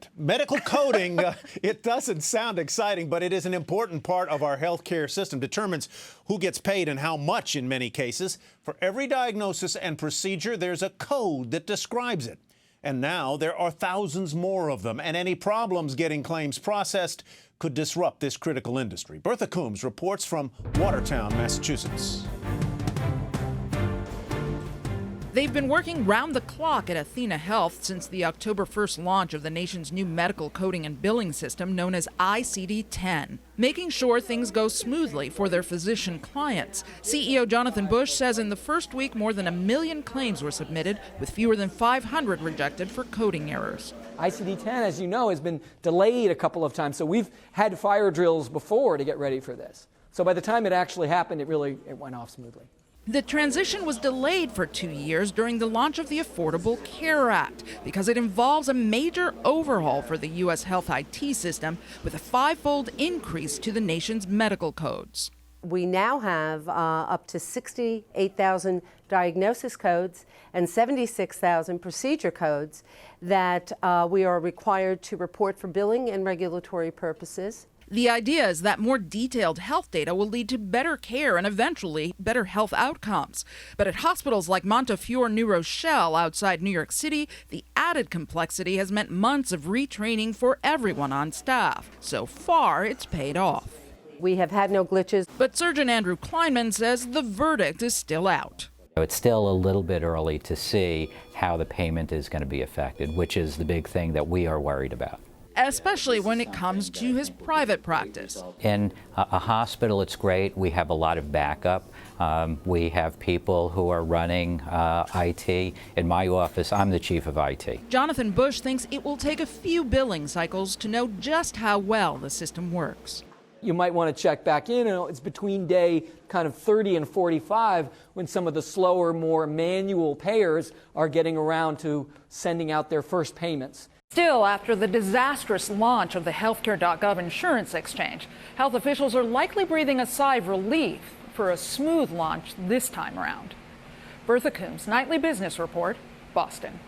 it. Medical coding, it doesn't sound exciting, but it is an important part of our healthcare system. Determines who gets paid and how much in many cases. For every diagnosis and procedure, there's a code that describes it. And now there are thousands more of them, and any problems getting claims processed could disrupt this critical industry. Bertha Coombs reports from Watertown, Massachusetts. They've been working round the clock at Athena Health since the October 1st launch of the nation's new medical coding and billing system known as ICD-10, making sure things go smoothly for their physician clients. CEO Jonathan Bush says in the first week more than 1 million claims were submitted, with fewer than 500 rejected for coding errors. ICD-10, as you know, has been delayed a couple of times, so we've had fire drills before to get ready for this. So by the time it actually happened, it went off smoothly. The transition was delayed for 2 years during the launch of the Affordable Care Act because it involves a major overhaul for the U.S. health IT system with a 5-fold increase to the nation's medical codes. We now have up to 68,000 diagnosis codes and 76,000 procedure codes that we are required to report for billing and regulatory purposes. The idea is that more detailed health data will lead to better care and eventually better health outcomes. But at hospitals like Montefiore New Rochelle outside New York City, the added complexity has meant months of retraining for everyone on staff. So far, it's paid off. We have had no glitches. But Surgeon Andrew Kleinman says the verdict is still out. It's still a little bit early to see how the payment is going to be affected, which is the big thing that we are worried about. Especially when it comes to his private practice. In a hospital, it's great. We have a lot of backup. We have people who are running IT. In my office, I'm the chief of IT. Jonathan Bush thinks it will take a few billing cycles to know just how well the system works. You might want to check back in. It's between day kind of 30 and 45 when some of the slower, more manual payers are getting around to sending out their first payments. Still, after the disastrous launch of the Healthcare.gov insurance exchange, health officials are likely breathing a sigh of relief for a smooth launch this time around. Bertha Coombs, Nightly Business Report, Boston.